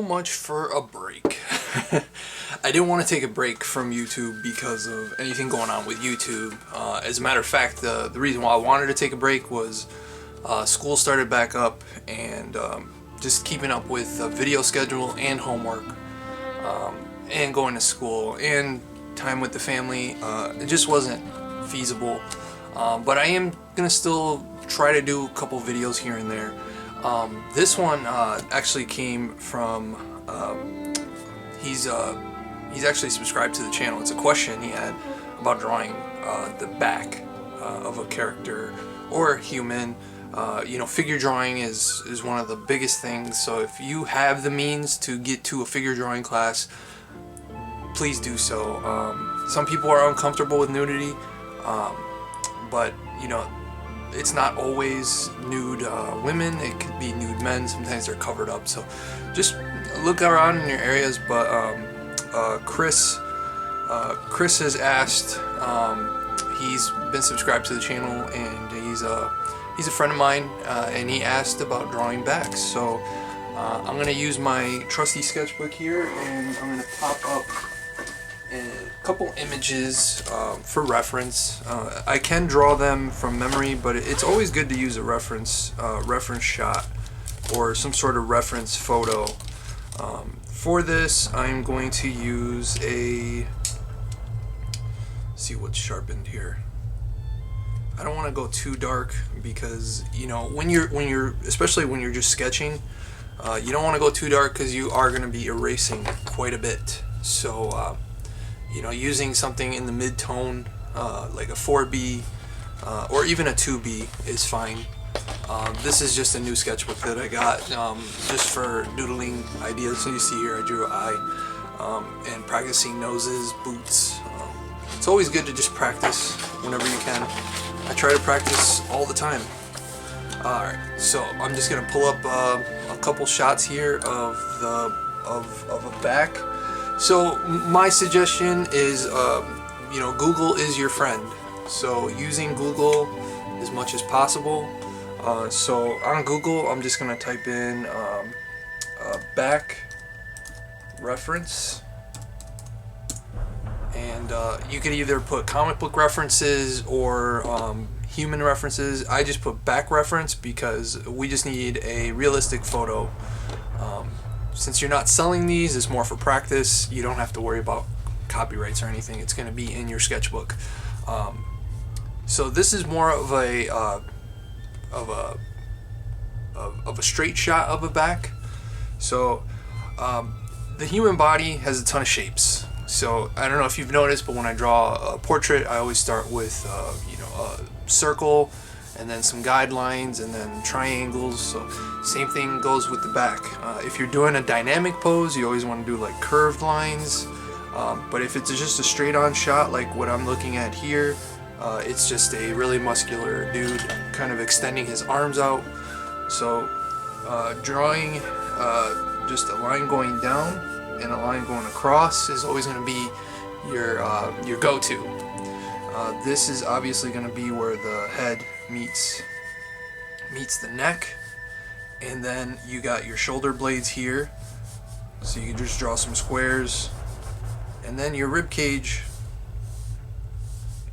so much for a break. I didn't want to take a break from YouTube because of anything going on with YouTube. As a matter of fact, the reason why I wanted to take a break was school started back up, and just keeping up with the video schedule and homework, and going to school and time with the family, it just wasn't feasible. But I am gonna still try to do a couple videos here and there. This one actually came from he's actually subscribed to the channel. It's a question he had about drawing the back of a character or human. Figure drawing is one of the biggest things, so if you have the means to get to a figure drawing class, please do so. Some people are uncomfortable with nudity, but it's not always nude women. It could be nude men. Sometimes they're covered up, so just look around in your areas. But Chris has asked. He's been subscribed to the channel, and he's a friend of mine, and he asked about drawing backs. So I'm gonna use my trusty sketchbook here, and I'm gonna pop up a couple images for reference. I can draw them from memory, but it's always good to use a reference shot or some sort of reference photo. For this, I'm going to use see what's sharpened here. I don't want to go too dark because when you're especially when you're just sketching, you don't want to go too dark because you are going to be erasing quite a bit. So using something in the mid-tone, like a 4B or even a 2B is fine. This is just a new sketchbook that I got just for doodling ideas. So you see here I drew an eye, and practicing noses, boots. It's always good to just practice whenever you can. I try to practice all the time. Alright, so I'm just going to pull up a couple shots here of a back. So my suggestion is, Google is your friend. So using Google as much as possible. So on Google, I'm just going to type in back reference. And you could either put comic book references or human references. I just put back reference because we just need a realistic photo. Since you're not selling these, it's more for practice. You don't have to worry about copyrights or anything. It's going to be in your sketchbook. So this is more of a straight shot of a back. So the human body has a ton of shapes. So I don't know if you've noticed, but when I draw a portrait, I always start with a circle, and then some guidelines, and then triangles. So same thing goes with the back. If you're doing a dynamic pose, you always want to do like curved lines. But if it's just a straight-on shot, like what I'm looking at here, it's just a really muscular dude kind of extending his arms out. So drawing just a line going down and a line going across is always going to be your go-to. This is obviously going to be where the head meets the neck, and then you got your shoulder blades here, so you can just draw some squares, and then your rib cage.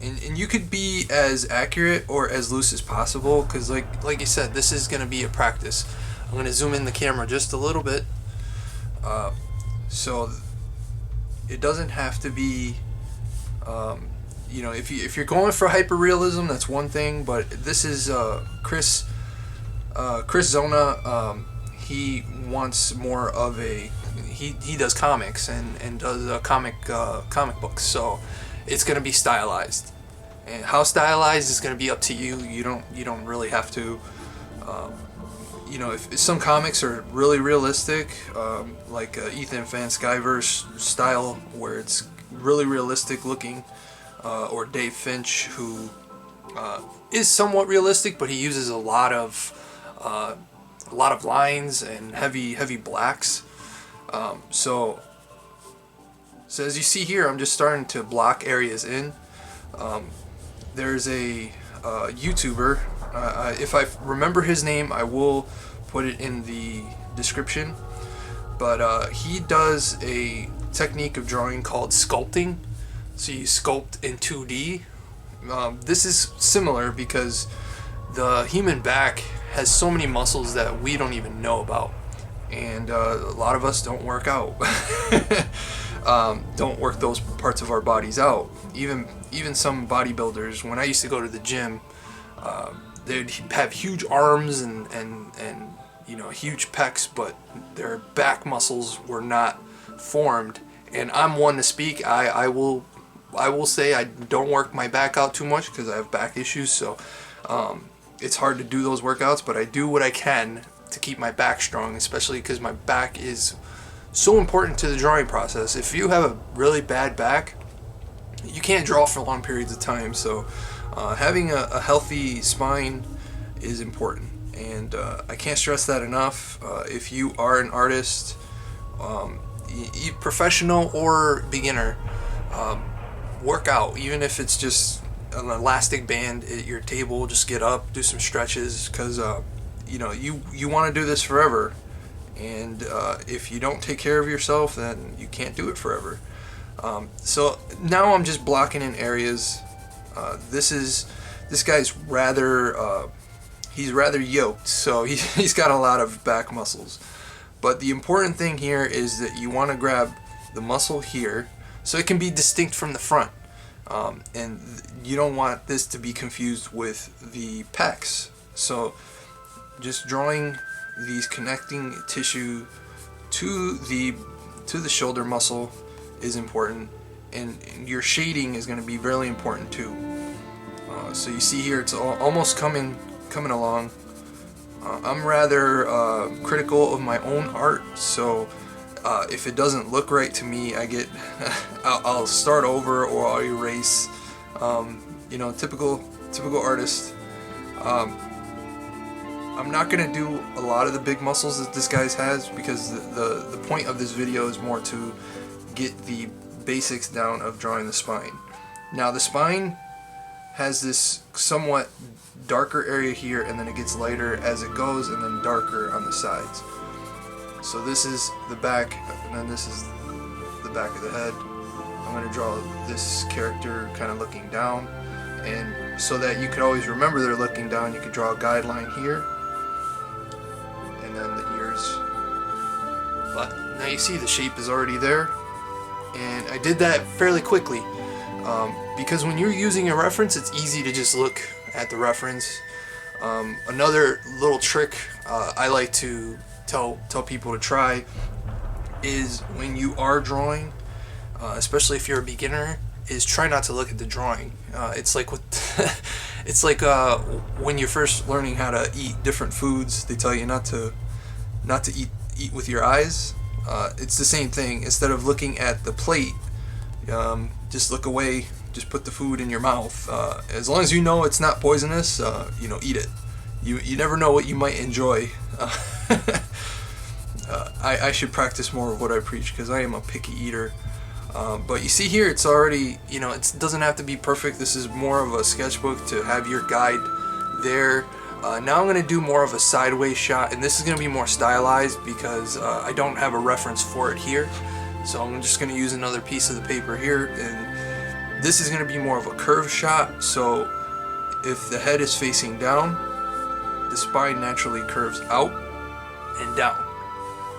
And you could be as accurate or as loose as possible, because like you said, this is going to be a practice. I'm going to zoom in the camera just a little bit, so it doesn't have to be if you're going for hyperrealism, that's one thing, but this is Chris Zona. He wants more of he does comics and does comic books, so it's going to be stylized, and how stylized is going to be up to you. You don't really have to. If some comics are really realistic, like Ethan Van Sciver's style, where it's really realistic looking, or Dave Finch, who is somewhat realistic, but he uses a lot of lines and heavy blacks. So as you see here, I'm just starting to block areas in. There's a YouTuber. If I remember his name, I will put it in the description. but he does a technique of drawing called sculpting. So you sculpt in 2D. This is similar because the human back has so many muscles that we don't even know about, and a lot of us don't work out. Don't work those parts of our bodies out. Even some bodybuilders, when I used to go to the gym, they'd have huge arms and you know, huge pecs, but their back muscles were not formed. And I'm one to speak. I will say I don't work my back out too much because I have back issues, so it's hard to do those workouts, but I do what I can to keep my back strong, especially because my back is so important to the drawing process. If you have a really bad back, you can't draw for long periods of time, so having a healthy spine is important, and I can't stress that enough. If you are an artist, professional or beginner, work out, even if it's just an elastic band at your table. Just get up, do some stretches, because you know, you want to do this forever, and if you don't take care of yourself, then you can't do it forever. So now I'm just blocking in areas. This guy's rather he's rather yoked, so he's got a lot of back muscles. But the important thing here is that you want to grab the muscle here so it can be distinct from the front, and you don't want this to be confused with the pecs. So just drawing these connecting tissue to the shoulder muscle is important, and your shading is going to be really important too. So you see here, it's almost coming along. I'm rather critical of my own art, so if it doesn't look right to me, I'll start over, or I'll erase. You know, typical artist. I'm not gonna do a lot of the big muscles that this guy has, because the point of this video is more to get the basics down of drawing the spine. Now the spine has this somewhat darker area here, and then it gets lighter as it goes, and then darker on the sides. So this is the back, and then this is the back of the head. I'm going to draw this character kind of looking down, and so that you could always remember they're looking down, you could draw a guideline here, and then the ears. But now you see the shape is already there, and I did that fairly quickly. Because when you're using a reference, it's easy to just look at the reference. Another little trick I like to tell people to try is, when you are drawing, especially if you're a beginner, is try not to look at the drawing. It's like when you're first learning how to eat different foods, they tell you not to eat with your eyes. It's the same thing. Instead of looking at the plate, just look away. Just put the food in your mouth. As long as you know it's not poisonous, you know, eat it. You never know what you might enjoy. I should practice more of what I preach, because I am a picky eater. But you see here, it's already, you know, it doesn't have to be perfect. This is more of a sketchbook to have your guide there. Now I'm going to do more of a sideways shot, and this is going to be more stylized because I don't have a reference for it here. So I'm just going to use another piece of the paper here, and this is going to be more of a curved shot. So if the head is facing down, the spine naturally curves out and down.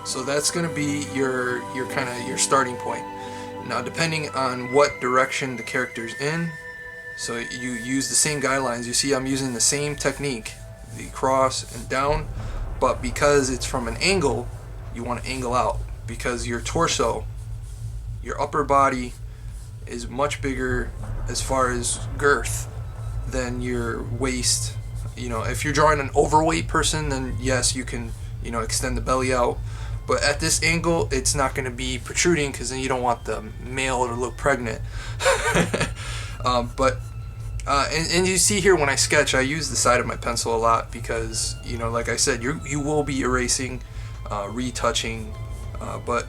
So that's going to be your kind of your starting point. Now, depending on what direction the character's in, so you use the same guidelines. You see I'm using the same technique, the cross and down, but because it's from an angle, you want to angle out, because your torso, your upper body, is much bigger as far as girth than your waist. You know, if you're drawing an overweight person, then yes, you can, you know, extend the belly out. But at this angle, it's not going to be protruding, because then you don't want the male to look pregnant. And you see here when I sketch, I use the side of my pencil a lot, because, you know, like I said, you will be erasing, retouching, but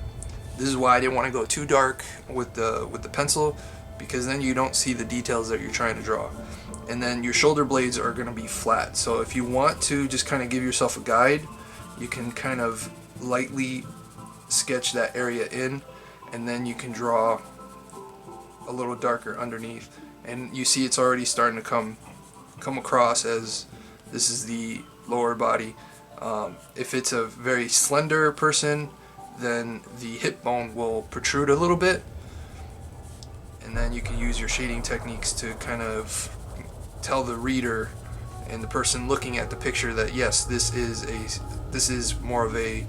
this is why I didn't want to go too dark with the pencil, because then you don't see the details that you're trying to draw. And then your shoulder blades are going to be flat. So if you want to just kind of give yourself a guide, you can kind of lightly sketch that area in, and then you can draw a little darker underneath, and you see it's already starting to come across as this is the lower body. If it's a very slender person, then the hip bone will protrude a little bit, and then you can use your shading techniques to kind of tell the reader and the person looking at the picture that yes, this is more of a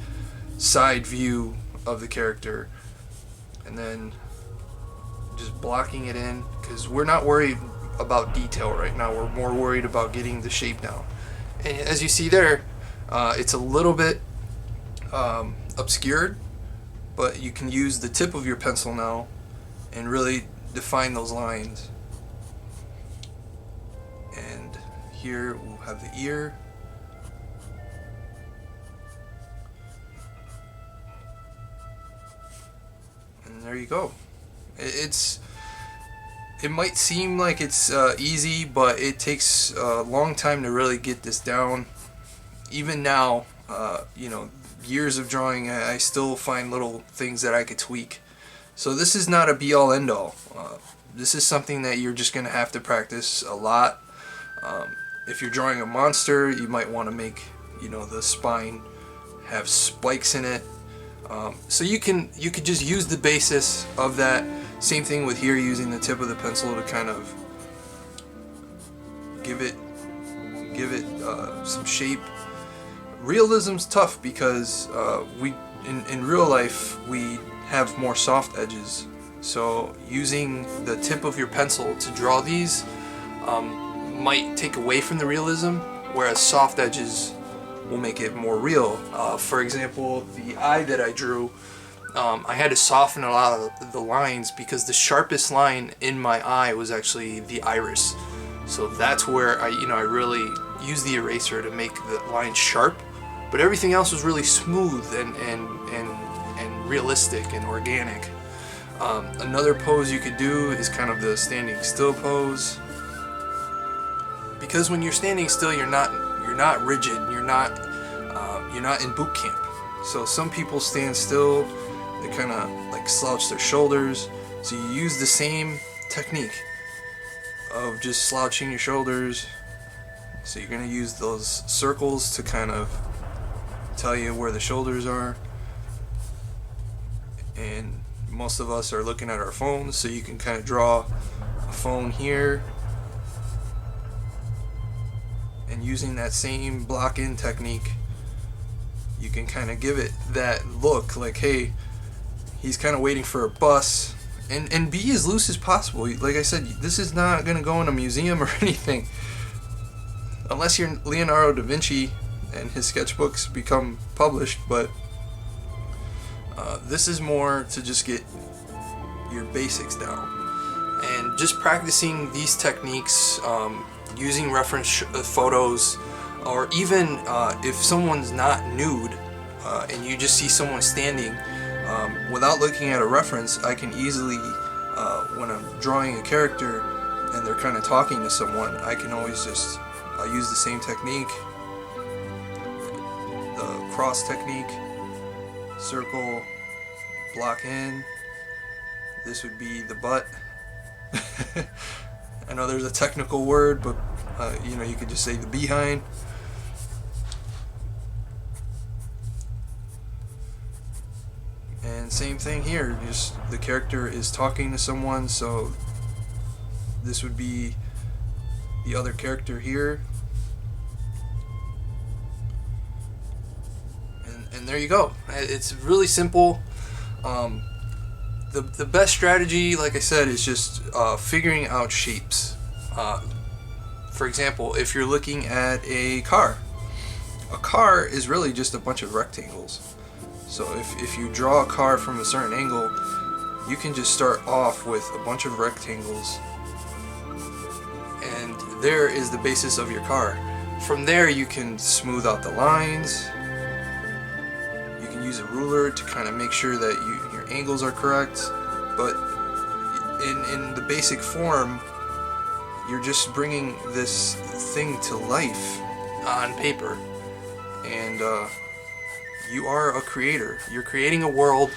side view of the character. And then just blocking it in, because we're not worried about detail right now, we're more worried about getting the shape down. And as you see there, it's a little bit obscured, but you can use the tip of your pencil now and really define those lines. And here we'll have the ear. And there you go. It might seem like it's easy, but it takes a long time to really get this down. Even now, you know, years of drawing, I still find little things that I could tweak. So this is not a be-all end-all. This is something that you're just going to have to practice a lot. If you're drawing a monster, you might want to make, you know, the spine have spikes in it. So you could just use the basis of that. Same thing with here, using the tip of the pencil to kind of give it some shape. Realism's tough because in real life we have more soft edges. So using the tip of your pencil to draw these might take away from the realism, whereas soft edges will make it more real. For example, the eye that I drew, I had to soften a lot of the lines because the sharpest line in my eye was actually the iris. So that's where I really used the eraser to make the line sharp, but everything else was really smooth and realistic and organic. Another pose you could do is kind of the standing still pose, because when you're standing still, you're not rigid, you're not in boot camp. So some people stand still, they kind of like slouch their shoulders. So you use the same technique of just slouching your shoulders. So you're going to use those circles to kind of tell you where the shoulders are. And most of us are looking at our phones, so you can kind of draw a phone here. And using that same block-in technique, you can kind of give it that look like, hey, he's kind of waiting for a bus, and be as loose as possible. Like I said, this is not going to go in a museum or anything, unless you're Leonardo da Vinci and his sketchbooks become published, but this is more to just get your basics down. And just practicing these techniques, using reference photos, or even if someone's not nude and you just see someone standing, without looking at a reference, I can easily, when I'm drawing a character and they're kind of talking to someone, I can always just use the same technique, the cross technique, circle, block in. This would be the butt. I know there's a technical word, but you could just say the behind. And same thing here, just the character is talking to someone, so this would be the other character here. And there you go. It's really simple. The best strategy, like I said, is just figuring out shapes. For example, if you're looking at a car is really just a bunch of rectangles. So if you draw a car from a certain angle, you can just start off with a bunch of rectangles, and there is the basis of your car. From there you can smooth out the lines. You can use a ruler to kind of make sure that your angles are correct, but in the basic form, you're just bringing this thing to life on paper, and you are a creator. You're creating a world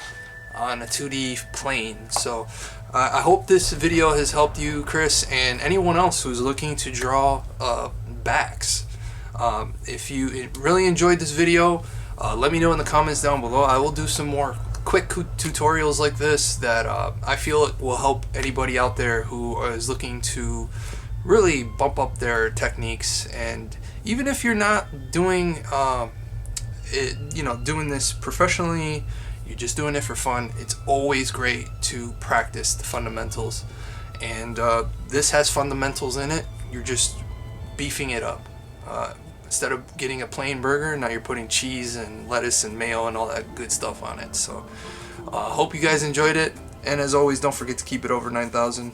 on a 2D plane. So I hope this video has helped you, Chris, and anyone else who's looking to draw backs. If you really enjoyed this video, let me know in the comments down below. I will do some more quick tutorials like this that I feel it will help anybody out there who is looking to really bump up their techniques. And even if you're not doing doing this professionally, you're just doing it for fun, it's always great to practice the fundamentals. And this has fundamentals in it. You're just beefing it up. Instead of getting a plain burger, now you're putting cheese and lettuce and mayo and all that good stuff on it. So hope you guys enjoyed it, and as always, don't forget to keep it over 9,000.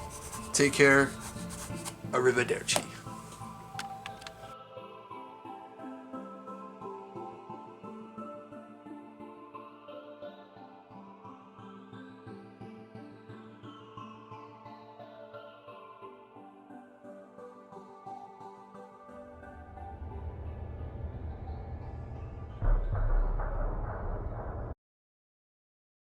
Take care. Arrivederci.